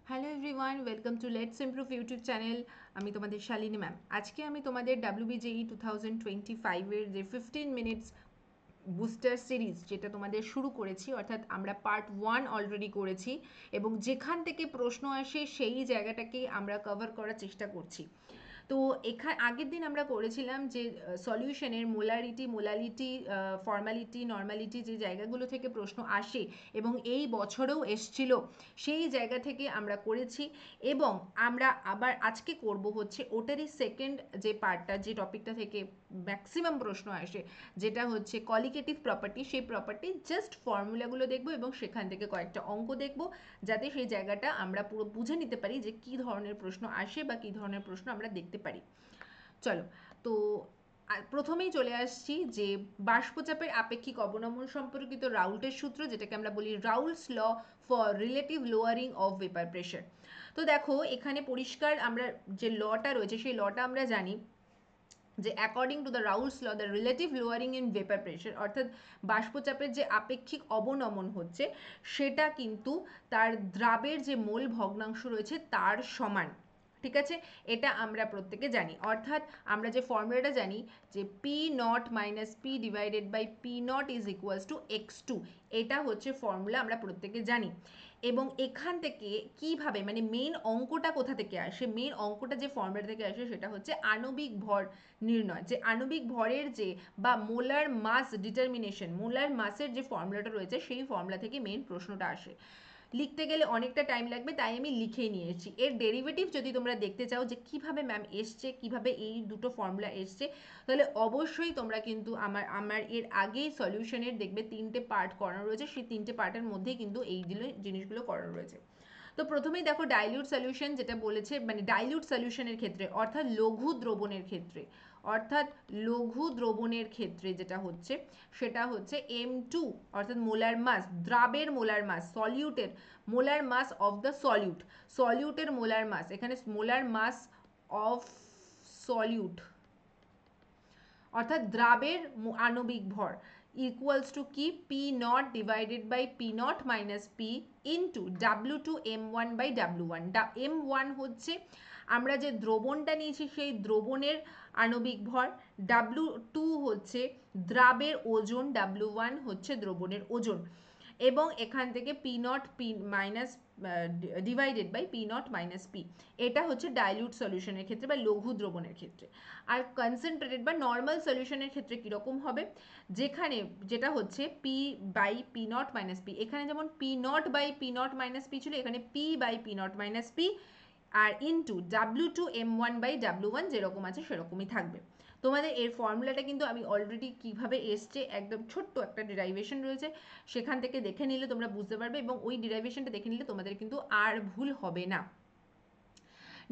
Hello everyone, welcome to let's improve YouTube channel. আমি তোমাদের Shalini ma'am. আজকে আমি তোমাদের WBJE 2025-এর যে 15 মিনিটস বুস্টার সিরিজ যেটা তোমাদের শুরু করেছি, অর্থাৎ আমরা পার্ট 1 অলরেডি করেছি এবং যেখান থেকে প্রশ্ন আসে সেই জায়গাটাকে আমরা কভার করার চেষ্টা করছি। তো আগের দিন আমরা করেছিলাম যে সলিউশনের মোলালিটি, ফর্মালিটি, নর্মালিটি যে জায়গাগুলো থেকে প্রশ্ন আসে এবং এই বছরেও এসছিল, সেই জায়গা থেকে আমরা করেছি এবং আমরা আবার আজকে করব হচ্ছে ওটারই সেকেন্ড যে পার্টটা, যে টপিকটা থেকে ম্যাক্সিমাম প্রশ্ন আসে, যেটা হচ্ছে কলিগেটিভ প্রপার্টি। সেই প্রপার্টি জাস্ট ফর্মুলাগুলো দেখব এবং সেখান থেকে কয়েকটা অঙ্ক দেখব, যাতে সেই জায়গাটা আমরা পুরো বুঝে নিতে পারি যে কী ধরনের প্রশ্ন আসে বা কী ধরনের প্রশ্ন আমরা দেখতে পারি। চলো, তো প্রথমেই চলে আসছি যে বাষ্পচাপের আপেক্ষিক অবনমন সম্পর্কিত রাউল্টের সূত্র, যেটাকে আমরা বলি Raoult's law for relative lowering of vapour pressure. তো দেখো, এখানে পরিষ্কার আমরা যে লটা রয়েছে সেই লটা আমরা জানি যে অ্যাকর্ডিং টু দ্য রাউলস ল the relative lowering in vapour pressure, অর্থাৎ বাষ্পচাপের যে আপেক্ষিক অবনমন হচ্ছে সেটা কিন্তু তার দ্রাবের যে মোল ভগ্নাংশ রয়েছে তার সমান। ঠিক আছে, এটা আমরা প্রত্যেকে জানি। অর্থাৎ আমরা যে ফর্মুলাটা জানি যে P not minus P divided by P naught is equals to x2, এটা হচ্ছে ফর্মুলা, আমরা প্রত্যেকে জানি। এবং এখান থেকে কিভাবে, মানে মেন অঙ্কটা কোথা থেকে আসে, মেন অঙ্কটা যে ফর্মুলা থেকে আসে সেটা হচ্ছে আণবিক ভর নির্ণয়। যে আণবিক ভরের যে বা মোলার মাস ডিটারমিনেশন, মোলার মাসের যে ফর্মুলাটা রয়েছে সেই ফর্মুলা থেকে মেন প্রশ্নটা আসে। লিখতে গেলে অনেকটা টাইম লাগবে, তাই আমি লিখেই নিয়েছি। এর ডেরিভেটিভ যদি তোমরা দেখতে চাও যে কিভাবে ম্যাম এসছে, কিভাবে এই দুটো ফর্মুলা এসছে, তাহলে অবশ্যই তোমরা কিন্তু আমার এর আগেই সলিউশনের দেখবে 3টে পার্ট করানো রয়েছে, সেই 3টে পার্টের মধ্যেই কিন্তু এই জিনিসগুলো করানো রয়েছে। তো প্রথমেই দেখো ডাইলিউট সলিউশন যেটা বলেছে, মানে ডাইলিউট সলিউশনের ক্ষেত্রে অর্থাৎ লঘু দ্রবণের ক্ষেত্রে, যেটা হচ্ছে সেটা হচ্ছে M2, অর্থাৎ মোলার মাস, দ্রাবের মোলার মাস, সলিউটের মোলার মাস অফ দ্য সলিউটের মোলার মাস, এখানে মোলার মাস অফ সলিউট অর্থাৎ দ্রাবের আণবিক ভর ইকুয়ালস টু কি, P not divided by P not minus P into W2 M1 by W1। M1 হচ্ছে আমরা যে দ্রবণটা নিয়েছি সেই দ্রবণের আণবিক ভর, W2 হচ্ছে দ্রাবের ওজন, W1 হচ্ছে দ্রবণের ওজন, এবং এখান থেকে P naught P minus divided by P not minus P. এটা হচ্ছে ডাইলিউট সলিউশনের ক্ষেত্রে বা লঘু দ্রবণের ক্ষেত্রে। আর কনসেন্ট্রেটেড বা নর্মাল সলিউশনের ক্ষেত্রে কীরকম হবে, যেখানে যেটা হচ্ছে P by P not minus P, এখানে যেমন P naught by P not minus P ছিল, এখানে P by P not minus P, আর into W2 M1 by W1 যেরকম আছে সেরকমই থাকবে। তোমাদের এর ফর্মুলাটা কিন্তু আমি অলরেডি কিভাবে এসছে একদম ছোট্ট একটা ডিরাইভেশন রয়েছে, সেখান থেকে দেখে নিলে তোমরা বুঝতে পারবে এবং ওই ডিরাইভেশনটা দেখে নিলে তোমাদের কিন্তু আর ভুল হবে না।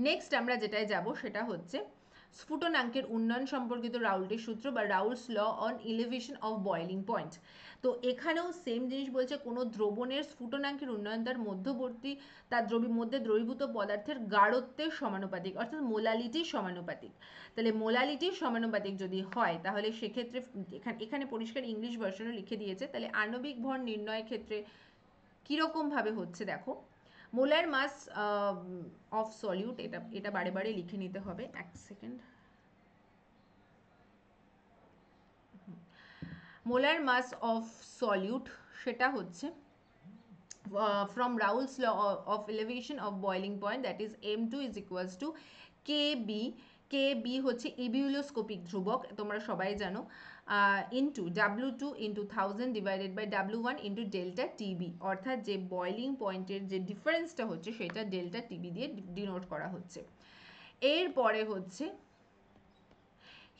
নেক্সট আমরা যেটায় যাব সেটা হচ্ছে স্ফুটনাঙ্কের উন্নয়ন সম্পর্কিত রাউল্টের সূত্র বা Raoult's law on elevation of boiling point. তো এখানেও সেম জিনিস বলছে, কোনো দ্রবণের স্ফুটনাঙ্কের উন্নয়ন তার মধ্যে দ্রবীভূত পদার্থের গাঢ়ত্বের সমানুপাতিক, অর্থাৎ মোলালিটির সমানুপাতিক। তাহলে মোলালিটির সমানুপাতিক যদি হয় তাহলে সেক্ষেত্রে এখানে পরিষ্কার ইংলিশ ভার্সনও লিখে দিয়েছে। তাহলে আণবিক ভর নির্ণয়ের ক্ষেত্রে কীরকমভাবে হচ্ছে দেখো, মোলার মাস অফ সলিউট, এটা এটা বারে বারে লিখে নিতে হবে, এক second. Molar mass of solute সেটা হচ্ছে from Raoult's law of elevation of boiling point, that is M2 is equals to KB, KB হচ্ছে ইবিউলোস্কোপিক ধ্রুবক, তোমরা সবাই জানো, into W2 into 1000 divided by W1 into delta TB, অর্থাৎ যে বয়লিং পয়েন্টের যে ডিফারেন্সটা হচ্ছে সেটা ডেল্টা টিবি দিয়ে ডিনোট করা হচ্ছে। এরপরে হচ্ছে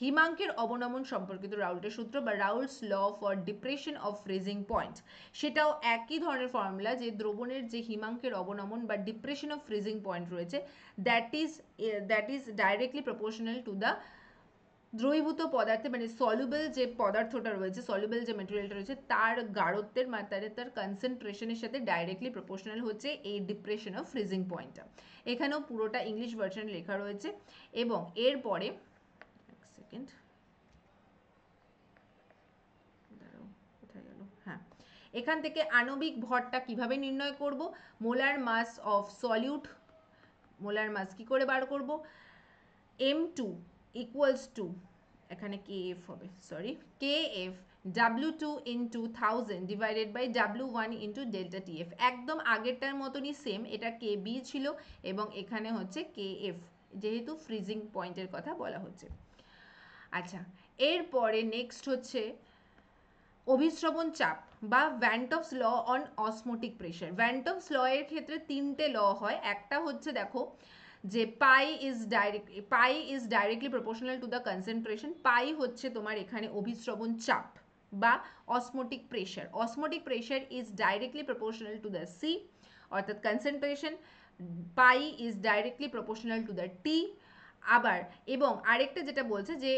হিমাঙ্কের অবনমন সম্পর্কিত রাউল্টের সূত্র বা Raoult's law for depression of freezing point, সেটাও একই ধরনের ফর্মুলা, যে দ্রবণের যে হিমাঙ্কের অবনমন বা ডিপ্রেশন অফ ফ্রিজিং পয়েন্ট রয়েছে that is directly proportional to the দ্রবীভূত পদার্থে, মানে সলিউবল যে পদার্থটা রয়েছে, সলিউবল যে মেটেরিয়ালটা রয়েছে তার গাঢ়ত্বের মাত্রায় তার কনসেন্ট্রেশনের সাথে ডাইরেক্টলি প্রপোর্শনাল হচ্ছে এই ডিপ্রেশন অফ ফ্রিজিং পয়েন্টটা। এখানেও পুরোটা ইংলিশ ভার্সনে লেখা রয়েছে। এবং এরপরে সেকেন্ড, কোথায় গেল, হ্যাঁ, এখান থেকে আণবিক ভরটা কিভাবে নির্ণয় করব, molar mass of solute, molar mass কি করে বার করব, M2 ইকুয়ালস টু, এখানে KF হবে, sorry, KF W2 into 1000 divided by W1 into delta TF, একদম আগেরটার মতনই সেম, এটা KB ছিল এবং এখানে হচ্ছে KF, যেহেতু ফ্রিজিং পয়েন্টের কথা বলা হচ্ছে। আচ্ছা, এরপরে নেক্সট হচ্ছে অভিস্রবণ চাপ বা van't Hoff's law on osmotic pressure. Van't Hoff's law এর ক্ষেত্রে তিনটে ল হয়, একটা হচ্ছে দেখো যে pi is directly proportional to the concentration, pi হচ্ছে তোমার এখানে অভিস্রবণ চাপ বা osmotic pressure, osmotic pressure is directly proportional to the C, অর্থাৎ concentration, pi is directly proportional to the T. আবার এবং আরেকটা যেটা বলছে যে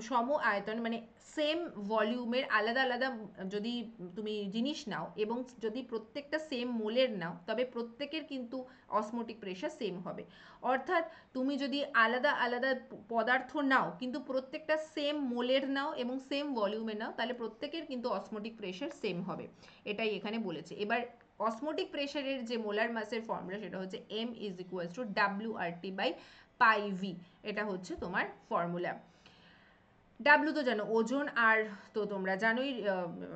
সম আয়তন মানে সেম ভলিউমের আলাদা আলাদা যদি তুমি জিনিস নাও এবং যদি প্রত্যেকটা সেম মোলের নাও, তবে প্রত্যেকের কিন্তু অসমোটিক প্রেশার সেম হবে। অর্থাৎ তুমি যদি আলাদা আলাদা পদার্থ নাও কিন্তু প্রত্যেকটা সেম মোলের নাও এবং সেম ভলিউমে নাও, তাহলে প্রত্যেকের কিন্তু অসমোটিক প্রেশার সেম হবে, এটাই এখানে বলেছে। এবার অসমোটিক প্রেশারের যে মোলার মাসের ফর্মুলা সেটা হচ্ছে M is equals to WRT by pi V, এটা হচ্ছে তোমার ফর্মুলা। ডাব্লিউ তো জানো ওজন, আর তো তোমরা জানোই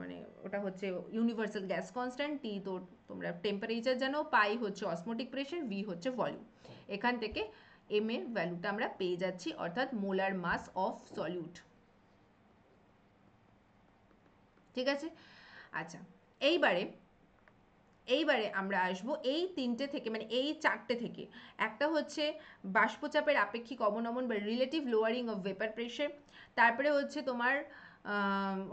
মানে ওটা হচ্ছে ইউনিভার্সাল গ্যাস কনস্ট্যান্ট, টি তো তোমরা টেম্পারেচার জানো, পাই হচ্ছে অসমোটিক প্রেশার, ভি হচ্ছে ভলিউম। এখান থেকে এম এর ভ্যালুটা আমরা পেয়ে যাচ্ছি, অর্থাৎ মোলার মাস অফ সলিউট। ঠিক আছে, আচ্ছা এইবারে আমরা আসবো এই তিনটে থেকে, মানে এই চারটে থেকে। একটা হচ্ছে বাষ্পচাপের আপেক্ষিক অবনমন বা relative lowering of vapour pressure, তারপরে হচ্ছে তোমার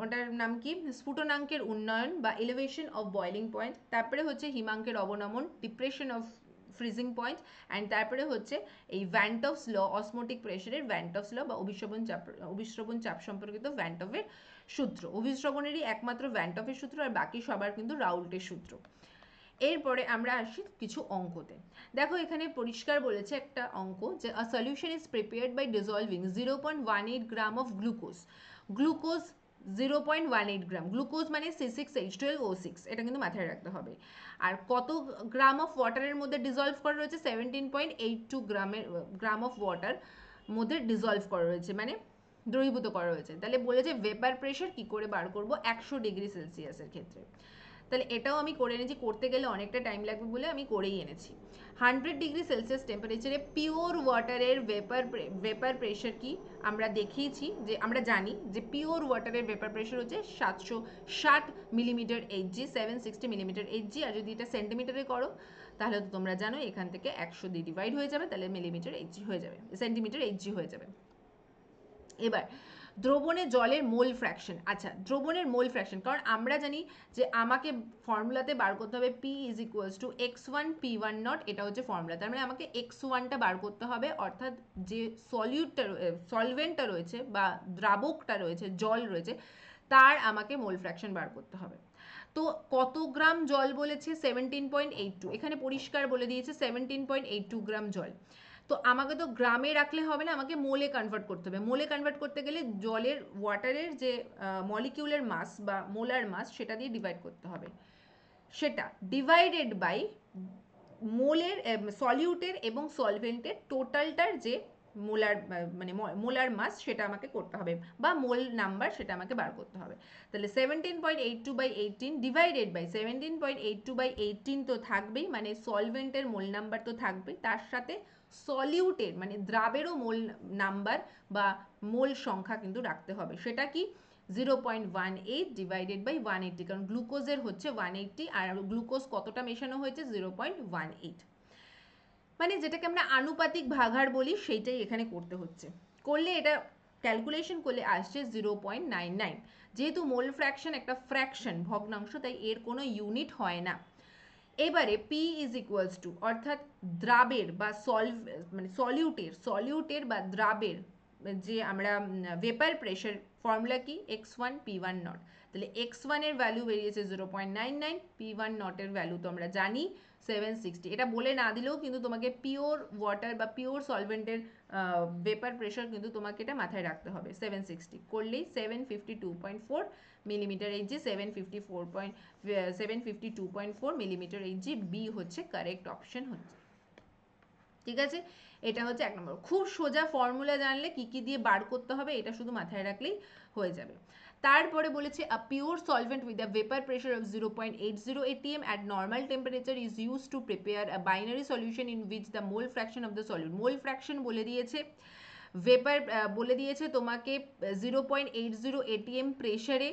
ওটার নাম কি, স্ফুটনাঙ্কের উন্নয়ন বা এলিভেশন অফ বয়লিং পয়েন্ট, তারপরে হচ্ছে হিমাঙ্কের অবনমন, depression of freezing point, and তারপরে হচ্ছে এই ভ্যান্টফস ল, অসমোটিক প্রেশারের ভ্যান্টফস ল বা অভিস্রবণ চাপ সম্পর্কিত ভ্যান্টফের সূত্র। অভিস্রবণেরই একমাত্র ভ্যান্টফের সূত্র, আর বাকি সবার কিন্তু রাউল্টের সূত্র। এরপরে আমরা আসি কিছু অঙ্কতে। দেখো এখানে পরিষ্কার বলেছে একটা অঙ্ক যে a solution is prepared by dissolving 0.18 gram of glucose, glucose 0.18 gram, glucose মানে C6H12O6, এটা কিন্তু মাথায় রাখতে হবে। আর কত গ্রাম অফ ওয়াটারের মধ্যে ডিসলভ করা রয়েছে, 17.82 গ্রাম অফ ওয়াটার মধ্যে ডিসলভ করা রয়েছে, মানে দ্রবীভূত করা রয়েছে। তাহলে বলেছে ভেপার প্রেশার কি করে বার করব 100 ডিগ্রি সেলসিয়াসের ক্ষেত্রে। তাহলে এটাও আমি করে এনেছি, করতে গেলে অনেকটা টাইম লাগবে বলে আমি করেই এনেছি। 100 ডিগ্রি সেলসিয়াস টেম্পারেচারে পিওর ওয়াটারের ভেপার প্রেশার কি আমরা দেখিয়েছি, যে আমরা জানি যে পিওর ওয়াটারের ভেপার প্রেশার হচ্ছে 760 মিলিমিটার এইচজি, 760 মিলিমিটার এইচজি। আর যদি এটা সেন্টিমিটারে করো তাহলে তো তোমরা জানো এখান থেকে 100 দিয়ে ডিভাইড হয়ে যাবে, তাহলে মিলিমিটার এইচজি হয়ে যাবে, সেন্টিমিটার এইচজি হয়ে যাবে। এবার দ্রবণে জলের মোল ফ্র্যাকশন। আচ্ছা, দ্রবণের মোল ফ্র্যাকশন, কারণ আমরা জানি যে আমাকে ফর্মুলাতে বার করতে হবে P is equals two x1 P1 not, এটা হচ্ছে ফর্মুলা। তার মানে আমাকে x1টা বার করতে হবে, অর্থাৎ যে সলভেন্টটা রয়েছে বা দ্রাবকটা রয়েছে, জল রয়েছে, তার আমাকে মোল ফ্র্যাকশন বার করতে হবে। তো কত গ্রাম জল বলেছে, 17.82, এখানে পরিষ্কার বলে দিয়েছে 17.82 গ্রাম জল। তো আমাকে তো গ্রামে রাখলে হবে না, আমাকে মোলে কনভার্ট করতে হবে। মোলে কনভার্ট করতে গেলে জলের ওয়াটারের যে মলিকিউলার মাস বা মোলার মাস সেটা দিয়ে ডিভাইড করতে হবে, সেটা ডিভাইডেড বাই মোলের সলিউটের এবং সলভেন্টের টোটালটার যে মোলার মানে মোলার মাস সেটা আমাকে করতে হবে, বা মোল নাম্বার সেটা আমাকে বার করতে হবে। তাহলে 17.82/18 ডিভাইডেড বাই 17.82/18 তো থাকবেই, মানে সলভেন্টের মোল নাম্বার তো থাকবেই, তার সাথে সলিউটের মানে দ্রাবেরও মোল নাম্বার বা মোল সংখ্যা কিন্তু রাখতে হবে। সেটা কি 0.18 ডিভাইডেড বাই 180, কারণ গ্লুকোজের হচ্ছে 180 আর গ্লুকোজ কতটা মেশানো হয়েছে 0.18, মানে যেটাকে আমরা আনুপাতিক ভাগাহার বলি সেইটাই এখানে করতে হচ্ছে। করলে এটা ক্যালকুলেশন করলে আসছে 0.99। যেহেতু মোল ফ্র্যাকশন একটা ফ্র্যাকশন ভগ্নাংশ, তাই এর কোনো ইউনিট হয় না। এবারে P ইজ ইকুয়ালস টু, অর্থাৎ দ্রাবের বা মানে সলিউটের বা দ্রাবের যে আমরা ভেপার প্রেশার ফর্মুলা কি x1 p1 নট, তাহলে x1 এর ভ্যালু বেরিয়েছে 0.99, p1 নটের ভ্যালু তো আমরা জানি 760। এটা বলে না দিলেও কিন্তু তোমাকে পিওর ওয়াটার বা পিওর সলভেন্টের ভেপার প্রেশার কিন্তু তোমাকে এটা মাথায় রাখতে হবে। 760 করলেই 752.4 millimetre HG, 752.4 millimetre HG, B হচ্ছে কারেক্ট অপশন হচ্ছে। ঠিক আছে, এটা হচ্ছে 1 নম্বর। খুব সোজা, ফর্মুলা জানলে কি কি দিয়ে বার করতে হবে এটা শুধু মাথায় রাখলেই হয়ে যাবে। তারপরে বলেছে a pure solvent with a vapor pressure of 0.80 atm at normal temperature is used to prepare a binary solution in which the mole fraction of the solute, mole fraction বলে দিয়েছে, ভেপার বলে দিয়েছে তোমাকে 0.80 atm প্রেসারে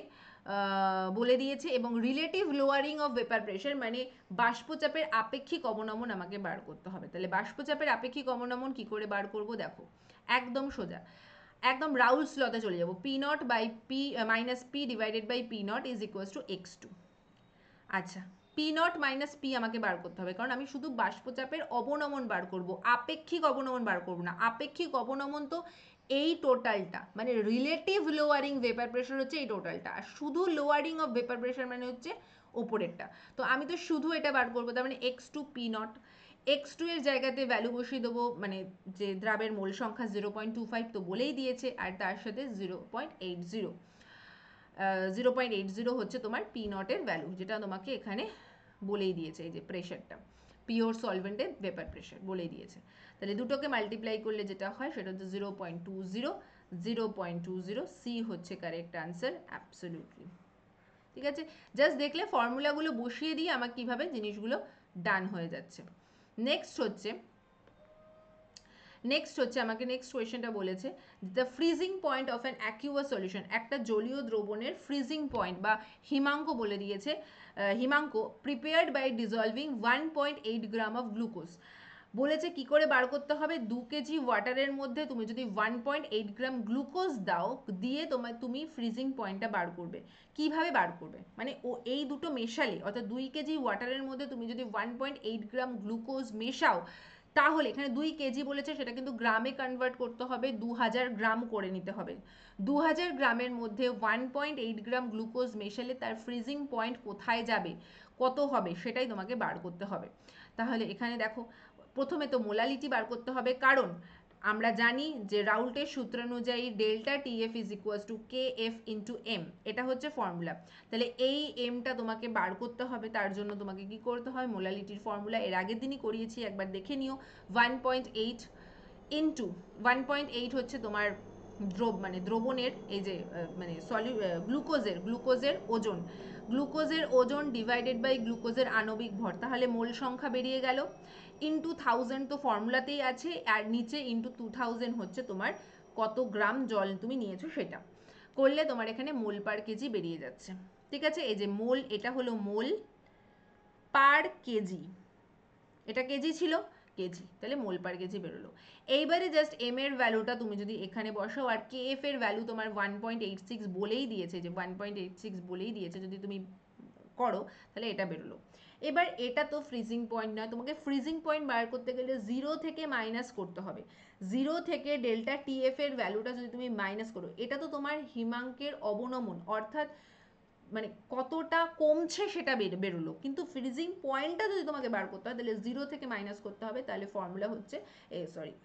বলে দিয়েছে, এবং relative lowering of vapour pressure মানে বাষ্পচাপের আপেক্ষিক অবনমন আমাকে বার করতে হবে। তাহলে বাষ্পচাপের আপেক্ষিক অবনমন কি করে বার করব দেখো, একদম সোজা, একদম রাউলস লতে চলে যাব, P naught by P minus P divided by P naught is equals to x2। আচ্ছা, পি নট মাইনাস পি আমাকে বার করতে হবে, কারণ আমি শুধু বাষ্পচাপের অবনমন বার করব, আপেক্ষিক অবনমন বার করব না। আপেক্ষিক অবনমন তো এই টোটালটা, মানে রিলেটিভ লোয়ারিং ভেপার প্রেশার হচ্ছে এই টোটালটা, আর শুধু লোয়ারিং অফ ভেপার প্রেশার মানে হচ্ছে ওপরেরটা। তো আমি তো শুধু এটা বার করবো, তার মানে x2 পি নট, x2 এর জায়গাতে ভ্যালু বসিয়ে দেবো, মানে যে দ্রাবের মোল সংখ্যা 0.25 তো বলেই দিয়েছে, আর তার সাথে 0.80 হচ্ছে তোমার পি নটের ভ্যালু, যেটা তোমাকে এখানে বলেই দিয়েছে, এই যে প্রেশারটা পিওর সলভেন্টের ভেপার প্রেশার বলেই দিয়েছে। তাহলে দুটোকে মাল্টিপ্লাই করলে যেটা হয় সেটা হচ্ছে 0.20, সি হচ্ছে কারেক্ট আনসার, অ্যাবসলিউটলি। ঠিক আছে, জাস্ট দেখলে ফর্মুলাগুলো বসিয়ে দিয়ে আমার কিভাবে জিনিসগুলো ডান হয়ে যাচ্ছে। নেক্সট হচ্ছে আমাকে নেক্সট কোয়েশ্চেনটা বলেছে, the freezing point of an aqueous solution, একটা জলীয় দ্রবণের ফ্রিজিং পয়েন্ট বা হিমাঙ্ক বলে দিয়েছে, হিমাঙ্ক prepared by dissolving 1.8 gram of glucose. বলেছে কি করে বার করতে হবে, 2 কেজি ওয়াটারের মধ্যে তুমি যদি 1.8 গ্রাম গ্লুকোজ দাও, দিয়ে তুমি ফ্রিজিং পয়েন্টটা বার করবে। কিভাবে বার করবে, মানে এই দুটো মেশালে, অর্থাৎ 2 কেজি ওয়াটারের মধ্যে তুমি যদি 1.8 গ্রাম গ্লুকোজ মেশাও, তাহলে এখানে 2 কেজি বলেছে, সেটা কিন্তু গ্রামে কনভার্ট করতে হবে, 2000 গ্রাম করে নিতে হবে। 2000 গ্রামের মধ্যে 1.8 গ্রাম গ্লুকোজ মেশালে তার ফ্রিজিং পয়েন্ট কোথায় যাবে, কত হবে, সেটাই তোমাকে বার করতে হবে। তাহলে এখানে দেখো, প্রথমে তো মোলালিটি বার করতে হবে, কারণ আমরা জানি যে রাউল্টের সূত্রানুযায়ী delta TF is equals to K F into M, এটা হচ্ছে ফর্মুলা। তাহলে এই এমটা তোমাকে বার করতে হবে, তার জন্য তোমাকে কি করতে হয়, মোলালিটির ফর্মুলা এর আগের দিনই করিয়েছি, একবার দেখে নিও। 1.8 ইন্টু 1.8 হচ্ছে তোমার মানে দ্রবণের এই যে মানে গ্লুকোজের ওজন, গ্লুকোজের ওজন ডিভাইডেড বাই গ্লুকোজের আণবিক ভর, তাহলে মোল সংখ্যা বেরিয়ে গেল, ইন্টু 1000 তো ফর্মুলাতেই আছে, আর নিচে ইন্টু 2000 হচ্ছে তোমার কত গ্রাম জল তুমি নিয়েছো সেটা করলে তোমার এখানে মোল পার কেজি বেরিয়ে যাচ্ছে। ঠিক আছে, এই যে মোল, এটা হলো মোল পার কেজি, এটা কেজি ছিল, কেজি, তাহলে মোল পার কেজি বেরোলো। এইবারে জাস্ট এম এর ভ্যালুটা তুমি যদি এখানে বসাও, আর কে এফ এর ভ্যালু তোমার 1.86 বলেই দিয়েছে, যে 1.86 বলেই দিয়েছে, যদি তুমি করো তাহলে এটা বেরোলো। এবার এটা তো ফ্রিজিং পয়েন্ট নয়, তোমাকে ফ্রিজিং পয়েন্ট বার করতে গেলে 0 থেকে মাইনাস করতে হবে। 0 থেকে ডেল্টা টিএফ এর ভ্যালুটা যদি তুমি মাইনাস করো, এটা তো তোমার হিমাঙ্কের অবনমন, অর্থাৎ মানে কতটা কমছে সেটা বেরোলো, কিন্তু ফ্রিজিং পয়েন্টটা যদি তোমাকে বার করতে হয় তাহলে 0 থেকে মাইনাস করতে হবে, তাহলে ফর্মুলা হচ্ছে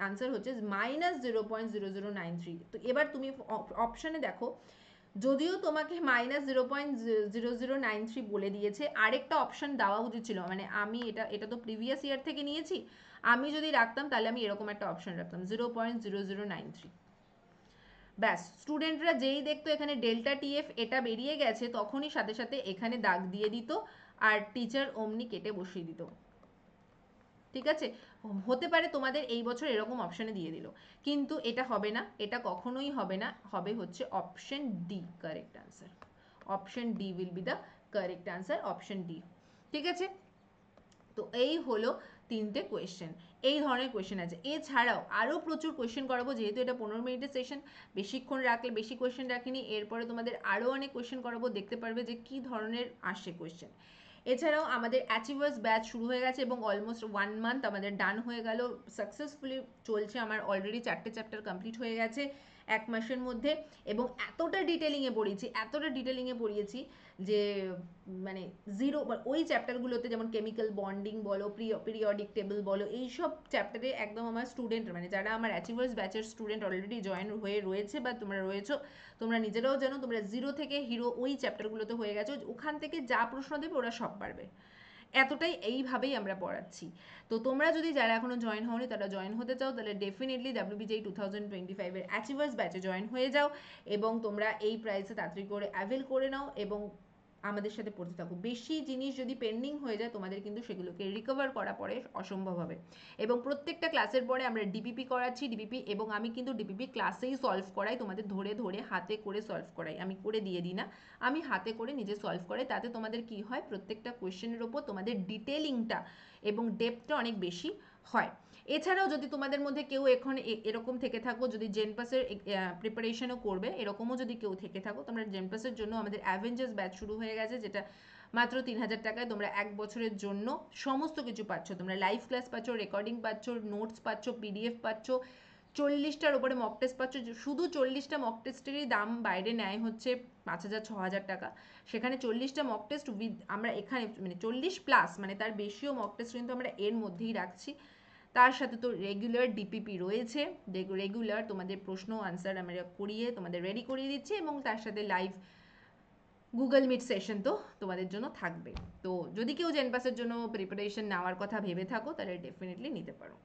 আনসার হচ্ছে মাইনাস 0.0093। তো এবার তুমি অপশানে দেখো, যদিও তোমাকে মাইনাস 0.0093 বলে দিয়েছে, আরেকটা অপশান দেওয়া উচিত ছিল, মানে আমি এটা তো প্রিভিয়াস ইয়ার থেকে নিয়েছি, আমি যদি রাখতাম তাহলে আমি এরকম একটা অপশান রাখতাম 0.0093। ব্যাস, স্টুডেন্টরা যেই দেখতো এখানে ডেল্টা টিএফ এটা বেরিয়ে গেছে, তখনই সাথে সাথে এখানে দাগ দিয়ে দিত, আর টিচার অমনি কেটে বসিয়ে দিত। ঠিক আছে, হতে পারে তোমাদের এই বছর এরকম অপশানে দিয়ে দিল, কিন্তু এটা হবে না, এটা কখনোই হবে না, হবে হচ্ছে option D correct answer. Option D will be the correct answer, option D. ঠিক আছে, তো এই হলো 3টে কোয়েশ্চেন, এই ধরনের কোয়েশ্চেন আছে। এছাড়াও আরও প্রচুর কোয়েশ্চেন করাবো, যেহেতু এটা 15 মিনিটের সেশন, বেশিক্ষণ রাখলে বেশি কোয়েশ্চেন রাখিনি, এরপরে তোমাদের আরও অনেক কোয়েশ্চেন করাবো, দেখতে পারবে যে কী ধরনের আসে কোয়েশ্চেন। এছাড়াও আমাদের অ্যাচিভার্স ব্যাচ শুরু হয়ে গেছে, এবং অলমোস্ট 1 মান্থ আমাদের ডান হয়ে গেল, সাকসেসফুলি চলছে, আমার অলরেডি 4টে চ্যাপ্টার কমপ্লিট হয়ে গেছে, 1 মাসের মধ্যে, এবং এতটা ডিটেলিংয়ে পড়িয়েছি যে মানে জিরো, ওই চ্যাপ্টারগুলোতে যেমন কেমিক্যাল বন্ডিং বলো, পিরিয়ডিক টেবিল বলো, এইসব চ্যাপ্টারে একদম আমার স্টুডেন্ট মানে যারা আমার অ্যাচিভার্স ব্যাচের স্টুডেন্ট অলরেডি জয়েন হয়ে রয়েছে বা তোমরা রয়েছো, তোমরা নিজেরাও জানো, তোমরা জিরো থেকে হিরো ওই চ্যাপ্টারগুলোতে হয়ে গেছো, ওখান থেকে যা প্রশ্ন দেবে ওরা সব পারবে। এতটাই এইভাবেই আমরা পড়াচ্ছি। তো তোমরা যদি যারা এখনো জয়েন হওনি তারা জয়েন হতে চাও, তাহলে ডেফিনেটলি WBJEE 2025 এর অ্যাচিভার্স ব্যাচে জয়েন হয়ে যাও এবং তোমরা এই প্রাইসে তাড়াতাড়ি করে অ্যাভেল করে নাও এবং আমাদের সাথে পড়তে থাকো। বেশি জিনিস যদি পেন্ডিং হয়ে যায় তোমাদের কিন্তু সেগুলোকে রিকভার করা পরে অসম্ভব হবে। এবং প্রত্যেকটা ক্লাসের পরে আমরা ডিপিপি করাচ্ছি, ডিপিপি, এবং আমি কিন্তু ডিপিপি ক্লাসেই সলভ করাই, তোমাদের ধরে ধরে হাতে করে সলভ করাই, আমি করে দিয়ে দিই না, আমি হাতে করে নিজে সলভ করাই। তাতে তোমাদের কি হয়, প্রত্যেকটা কোয়েশ্চেনের ওপর তোমাদের ডিটেলিংটা এবং ডেপথটা অনেক বেশি হয়। এছাড়াও যদি তোমাদের মধ্যে কেউ এখন এরকম থেকে থাকো, যদি জেনপাসের প্রিপারেশনও করবে, এরকমও যদি কেউ থেকে থাকো, তোমরা জেনপাসের জন্য আমাদের অ্যাভেঞ্জার্স ব্যাচ শুরু হয়ে গেছে, যেটা মাত্র 3000 টাকায় তোমরা 1 বছরের জন্য সমস্ত কিছু পাচ্ছ। তোমরা লাইভ ক্লাস পাচ্ছ, রেকর্ডিং পাচ্ছ, নোটস পাচ্ছ, PDF পাচ্ছ, 40টার উপরে মক টেস্ট পাচ্ছ। শুধু 40টা মক টেস্টেরই দাম বাইরে নেয় হচ্ছে 5000 6000 টাকা, সেখানে 40টা মক টেস্ট উইথ আমরা এখানে মানে 40+ মানে তার বেশিও মক টেস্ট কিন্তু আমরা এর মধ্যেই রাখছি। তার সাথে তো রেগুলার ডিপিপি রয়েছে, রেগুলার তোমাদের প্রশ্ন আনসার আমরা করিয়ে তোমাদের রেডি করিয়ে দিচ্ছি, এবং তার সাথে লাইভ গুগল মিট সেশন তো তোমাদের জন্য থাকবে। তো যদি কেউ জেনপাসের জন্য প্রিপারেশন নেওয়ার কথা ভেবে থাকো তাহলে ডেফিনেটলি নিতে পারো।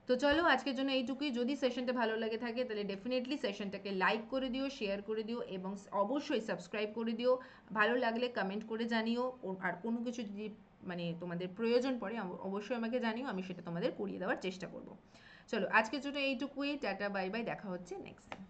তো চলো আজকের জন্য এইটুকুই। যদি সেশনটা ভালো লাগে থাকে তাহলে ডেফিনেটলি সেশনটাকে লাইক করে দিও, শেয়ার করে দিও এবং অবশ্যই সাবস্ক্রাইব করে দিও। ভালো লাগলে কমেন্ট করে জানিও, আর কোনো কিছু যদি মানে তোমাদের প্রয়োজন পড়ে অবশ্যই আমাকে জানিও, আমি সেটা তোমাদের করিয়ে দেওয়ার চেষ্টা করব। চলো আজকের জন্য এইটুকুই, টাটা বাই বাই, দেখা হচ্ছে নেক্সট টাইম।